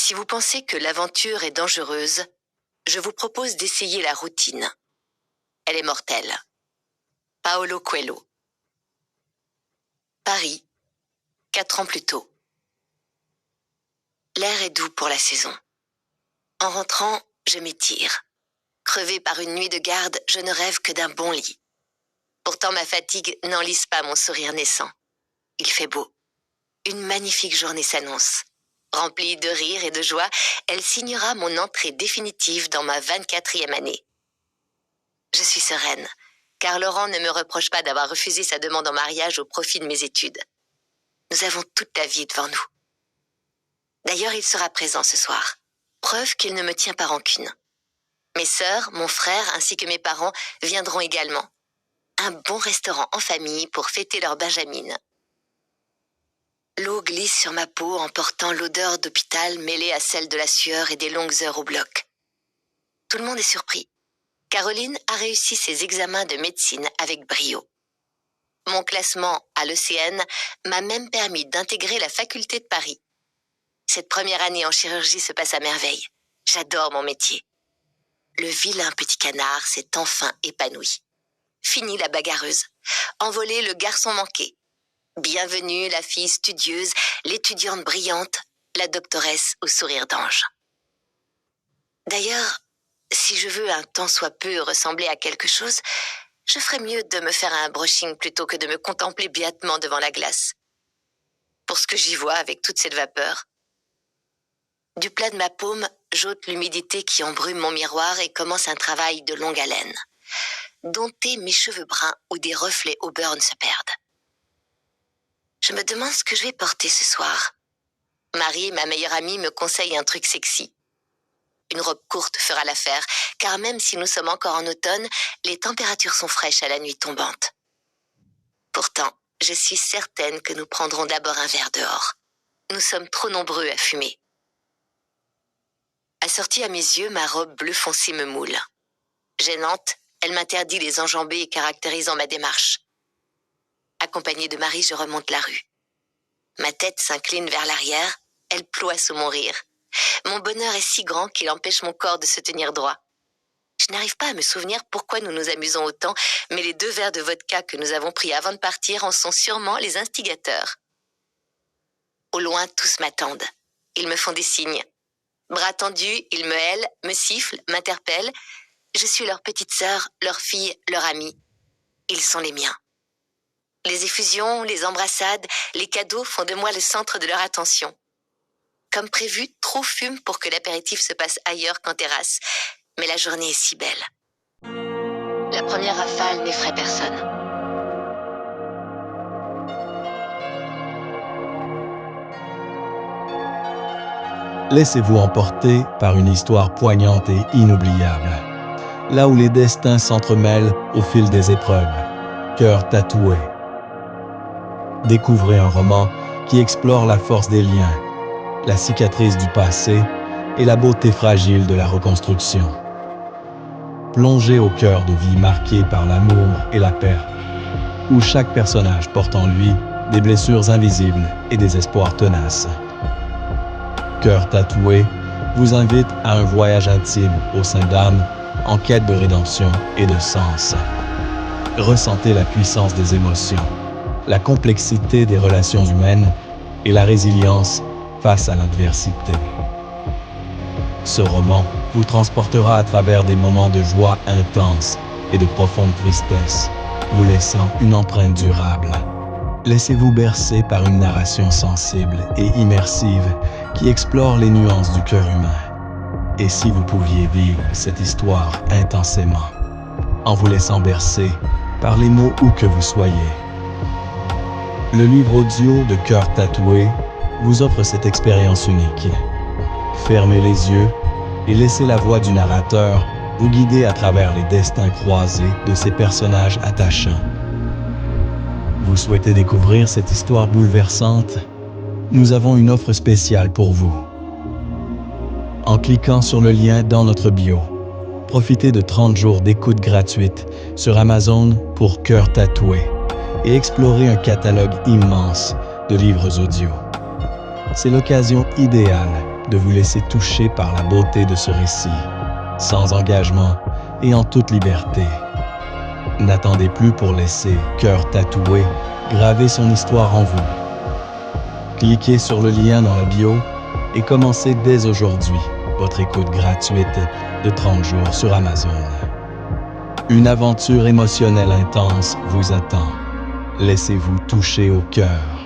Si vous pensez que l'aventure est dangereuse, je vous propose d'essayer la routine. Elle est mortelle. Paolo Coelho. Paris, 4 ans plus tôt. L'air est doux pour la saison. En rentrant, je m'étire. Crevé par une nuit de garde, je ne rêve que d'un bon lit. Pourtant, ma fatigue n'enlise pas mon sourire naissant. Il fait beau. Une magnifique journée s'annonce. Remplie de rire et de joie, elle signera mon entrée définitive dans ma 24e année. Je suis sereine, car Laurent ne me reproche pas d'avoir refusé sa demande en mariage au profit de mes études. Nous avons toute la vie devant nous. D'ailleurs, il sera présent ce soir. Preuve qu'il ne me tient pas rancune. Mes sœurs, mon frère ainsi que mes parents viendront également. Un bon restaurant en famille pour fêter leur benjamine. L'eau glisse sur ma peau en portant l'odeur d'hôpital mêlée à celle de la sueur et des longues heures au bloc. Tout le monde est surpris. Caroline a réussi ses examens de médecine avec brio. Mon classement à l'ECN m'a même permis d'intégrer la faculté de Paris. Cette première année en chirurgie se passe à merveille. J'adore mon métier. Le vilain petit canard s'est enfin épanoui. Fini la bagarreuse. Envolé le garçon manqué. Bienvenue la fille studieuse, l'étudiante brillante, la doctoresse au sourire d'ange. D'ailleurs, si je veux un tant soit peu ressembler à quelque chose, je ferais mieux de me faire un brushing plutôt que de me contempler béatement devant la glace. Pour ce que j'y vois avec toute cette vapeur. Du plat de ma paume, j'ôte l'humidité qui embrume mon miroir et commence un travail de longue haleine. Dompter mes cheveux bruns où des reflets au burn se perdent. Je me demande ce que je vais porter ce soir. Marie, ma meilleure amie, me conseille un truc sexy. Une robe courte fera l'affaire, car même si nous sommes encore en automne, les températures sont fraîches à la nuit tombante. Pourtant, je suis certaine que nous prendrons d'abord un verre dehors. Nous sommes trop nombreux à fumer. Assortie à mes yeux, ma robe bleu foncé me moule. Gênante, elle m'interdit les enjambées caractérisant ma démarche. Accompagnée de Marie, je remonte la rue. Ma tête s'incline vers l'arrière, elle ploie sous mon rire. Mon bonheur est si grand qu'il empêche mon corps de se tenir droit. Je n'arrive pas à me souvenir pourquoi nous nous amusons autant, mais les 2 verres de vodka que nous avons pris avant de partir en sont sûrement les instigateurs. Au loin, tous m'attendent. Ils me font des signes. Bras tendus, ils me hèlent, me sifflent, m'interpellent. Je suis leur petite sœur, leur fille, leur amie. Ils sont les miens. Les effusions, les embrassades, les cadeaux font de moi le centre de leur attention. Comme prévu, trop fume pour que l'apéritif se passe ailleurs qu'en terrasse. Mais la journée est si belle. La première rafale n'effraie personne. Laissez-vous emporter par une histoire poignante et inoubliable. Là où les destins s'entremêlent au fil des épreuves. Cœur tatoué. Découvrez un roman qui explore la force des liens, la cicatrice du passé et la beauté fragile de la reconstruction. Plongez au cœur de vies marquées par l'amour et la perte, où chaque personnage porte en lui des blessures invisibles et des espoirs tenaces. Cœur tatoué vous invite à un voyage intime au sein d'âme en quête de rédemption et de sens. Ressentez la puissance des émotions, la complexité des relations humaines et la résilience face à l'adversité. Ce roman vous transportera à travers des moments de joie intense et de profonde tristesse, vous laissant une empreinte durable. Laissez-vous bercer par une narration sensible et immersive qui explore les nuances du cœur humain. Et si vous pouviez vivre cette histoire intensément, en vous laissant bercer par les mots où que vous soyez. Le livre audio de Cœur tatoué vous offre cette expérience unique. Fermez les yeux et laissez la voix du narrateur vous guider à travers les destins croisés de ces personnages attachants. Vous souhaitez découvrir cette histoire bouleversante? Nous avons une offre spéciale pour vous. En cliquant sur le lien dans notre bio, profitez de 30 jours d'écoute gratuite sur Amazon pour Cœur tatoué et explorez un catalogue immense de livres audio. C'est l'occasion idéale de vous laisser toucher par la beauté de ce récit, sans engagement et en toute liberté. N'attendez plus pour laisser Cœur tatoué graver son histoire en vous. Cliquez sur le lien dans la bio et commencez dès aujourd'hui votre écoute gratuite de 30 jours sur Amazon. Une aventure émotionnelle intense vous attend. Laissez-vous toucher au cœur.